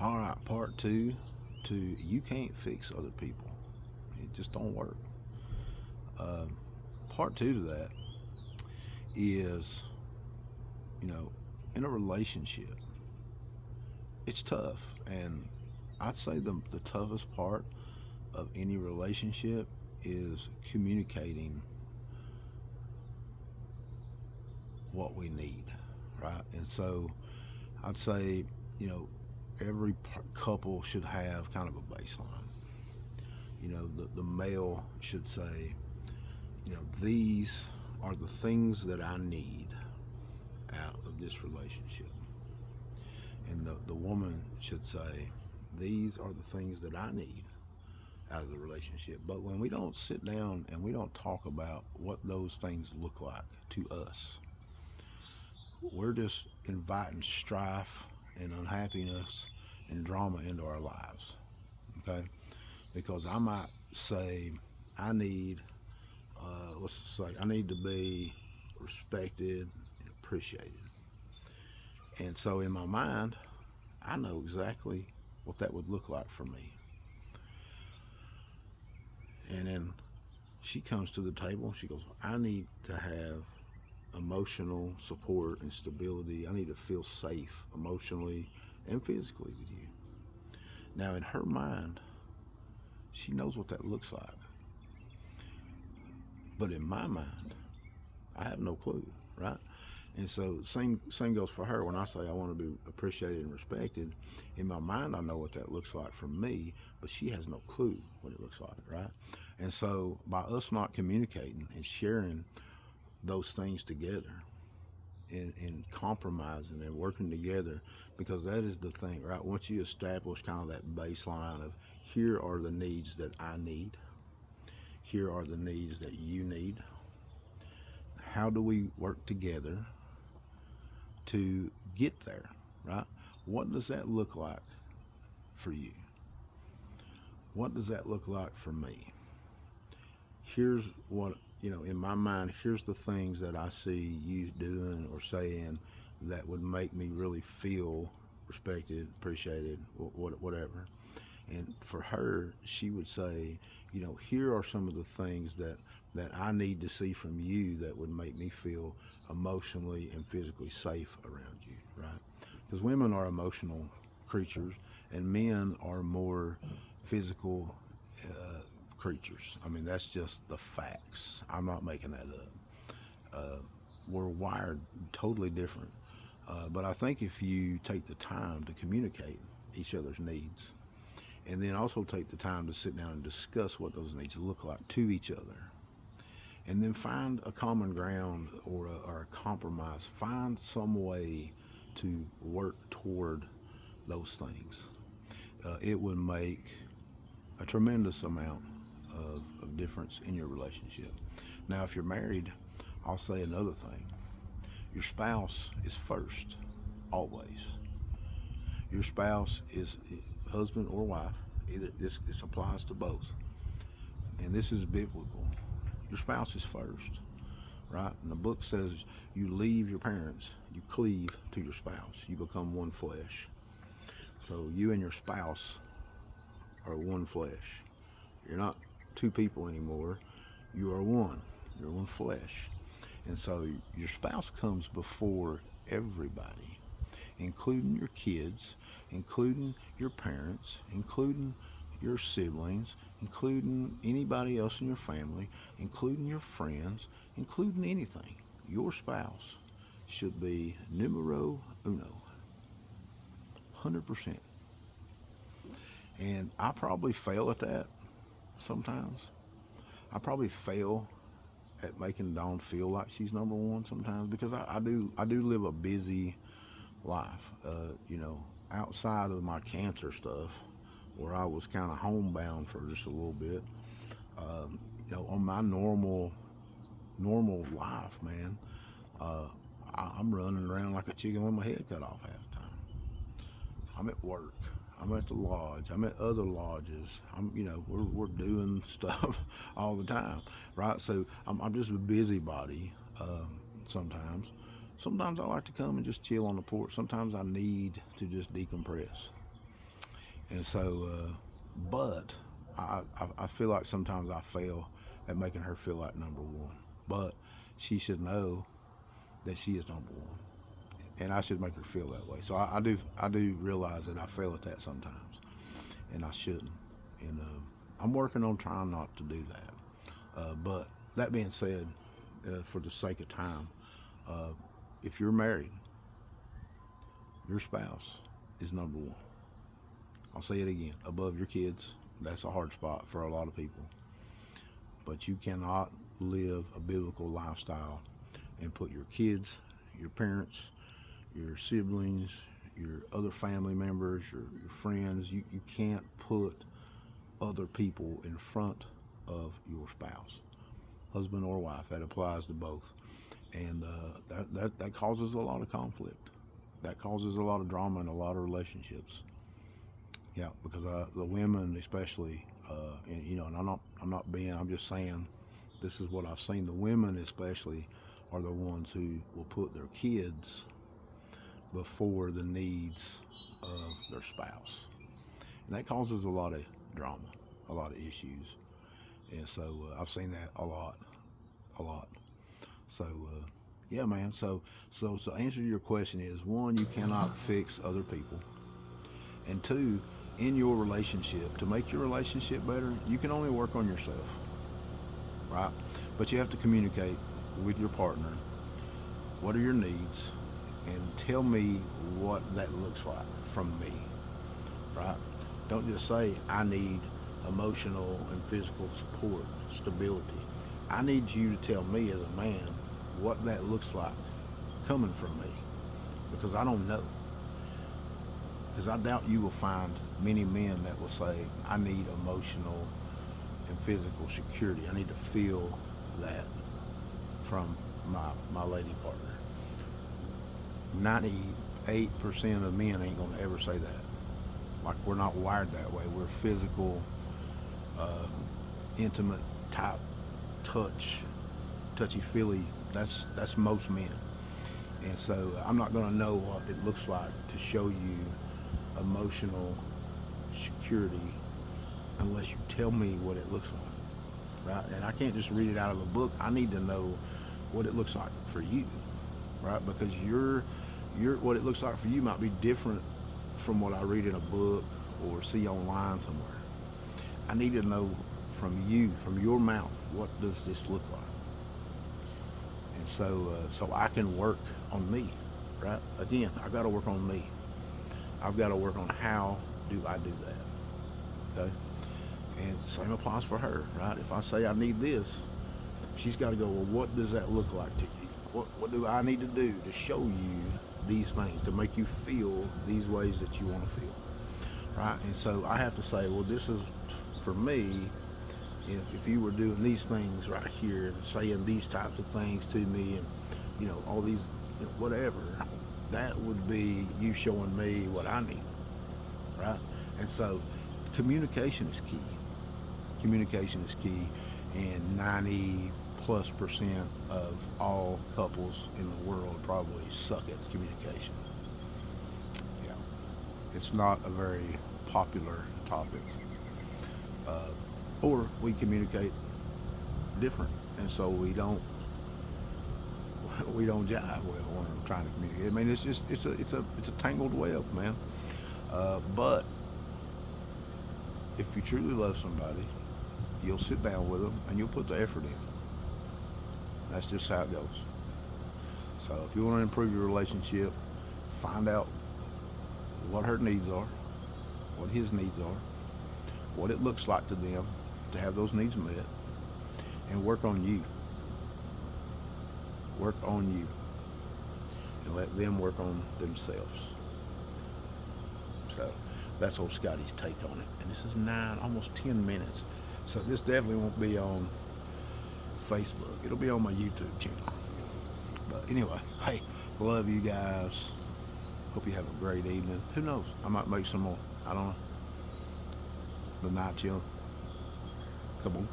All right, part two to you can't fix other people. It just don't work. Part two to that is, you know, in a relationship, it's tough. And I'd say the toughest part of any relationship is communicating what we need, right? And so I'd say, you know, every couple should have kind of a baseline. The male should say, these are the things that I need out of this relationship. And the woman should say, these are the things that I need out of the relationship. But when we don't sit down and we don't talk about what those things look like to us, we're just inviting strife and unhappiness and drama into our lives. Okay? Because I might say, I need, let's say, I need to be respected and appreciated. And so in my mind, I know exactly what that would look like for me. And then she comes to the table and she goes, I need to have emotional support and stability. I need to feel safe emotionally and physically with you. Now, in her mind, she knows what that looks like. But in my mind, I have no clue, right? And so same goes for her. When I say I want to be appreciated and respected, in my mind I know what that looks like for me, but she has no clue what it looks like, right? And so by us not communicating and sharing those things together and compromising and working together, because that is the thing, right? Once you establish kind of that baseline of here are the needs that I need, here are the needs that you need, how do we work together to get there, right? What does that look like for you? What does that look like for me? Here's what, in my mind, here's the things that I see you doing or saying that would make me really feel respected, appreciated, whatever. And for her, she would say, here are some of the things that I need to see from you that would make me feel emotionally and physically safe around you, right? Because women are emotional creatures and men are more physical creatures. I mean, that's just the facts. I'm not making that up. We're wired totally different. But I think if you take the time to communicate each other's needs, and then also take the time to sit down and discuss what those needs look like to each other, and then find a common ground or a compromise, find some way to work toward those things, it would make a tremendous amount of difference in your relationship. Now, if you're married, I'll say another thing. Your spouse is first, always. Your spouse is husband or wife. Either this applies to both, and this is biblical. Your spouse is first, right? And the book says you leave your parents, you cleave to your spouse, you become one flesh. So you and your spouse are one flesh. You're not two people anymore. You are one. You're one flesh. And so your spouse comes before everybody, including your kids, including your parents, including your siblings, including anybody else in your family, including your friends, including anything. Your spouse should be numero uno, 100%. And I probably fail at that sometimes. I probably fail at making Dawn feel like she's number one sometimes because I do live a busy life. Outside of my cancer stuff, where I was kind of homebound for just a little bit. On my normal life, man, uh, I'm running around like a chicken with my head cut off half the time. I'm at work. I'm at the lodge. I'm at other lodges. We're doing stuff all the time, right? So I'm just a busybody sometimes. Sometimes I like to come and just chill on the porch. Sometimes I need to just decompress. And so, but I feel like sometimes I fail at making her feel like number one. But she should know that she is number one, and I should make her feel that way. So I do realize that I fail at that sometimes, and I shouldn't. And I'm working on trying not to do that. But that being said, for the sake of time, uh, if you're married, your spouse is number one. I'll say it again, above your kids. That's a hard spot for a lot of people. But you cannot live a biblical lifestyle and put your kids, your parents, your siblings, your other family members, your friends, you can't put other people in front of your spouse, husband or wife. That applies to both. And that causes a lot of conflict. That causes a lot of drama in a lot of relationships. Yeah, because the women especially, and, and I'm just saying, this is what I've seen. The women especially are the ones who will put their kids before the needs of their spouse, and that causes a lot of drama, a lot of issues. And so I've seen that a lot, a lot. So yeah, man. So to answer your question is, one, you cannot fix other people. And two, in your relationship, to make your relationship better, you can only work on yourself, right? But you have to communicate with your partner. What are your needs? And tell me what that looks like from me, right? Don't just say, I need emotional and physical support, stability. I need you to tell me as a man what that looks like coming from me, because I don't know. Because I doubt you will find many men that will say, I need emotional and physical security. I need to feel that from my lady partner. 98% of men ain't going to ever say that. Like, we're not wired that way. We're physical, intimate type, touchy-feely. That's most men. And so I'm not going to know what it looks like to show you emotional security unless you tell me what it looks like, right? And I can't just read it out of a book. I need to know what it looks like for you, right? Because your what it looks like for you might be different from what I read in a book or see online somewhere. I need to know from you, from your mouth, what does this look like? And so I can work on me, right? Again, I got to work on me. I've got to work on how do I do that, okay? And same applies for her, right? If I say I need this, she's got to go, well, what does that look like to you? What do I need to do to show you these things, to make you feel these ways that you want to feel, right? And so I have to say, well, this is, for me, if you were doing these things right here, and saying these types of things to me, and, all these, whatever, that would be you showing me what I need, right? And so communication is key. Communication is key, and 90+% of all couples in the world probably suck at communication. Yeah, it's not a very popular topic, or we communicate different, and so we don't jive well when we're trying to communicate. I mean, it's a tangled web, man. But if you truly love somebody, you'll sit down with them and you'll put the effort in. That's just how it goes. So if you want to improve your relationship, find out what her needs are, what his needs are, what it looks like to them to have those needs met, and work on you. Work on you, and let them work on themselves. So that's old Scotty's take on it. And this is almost 10 minutes. So this definitely won't be on Facebook. It'll be on my YouTube channel. But anyway, hey, love you guys. Hope you have a great evening. Who knows? I might make some more. I don't know. The night chill. Come on.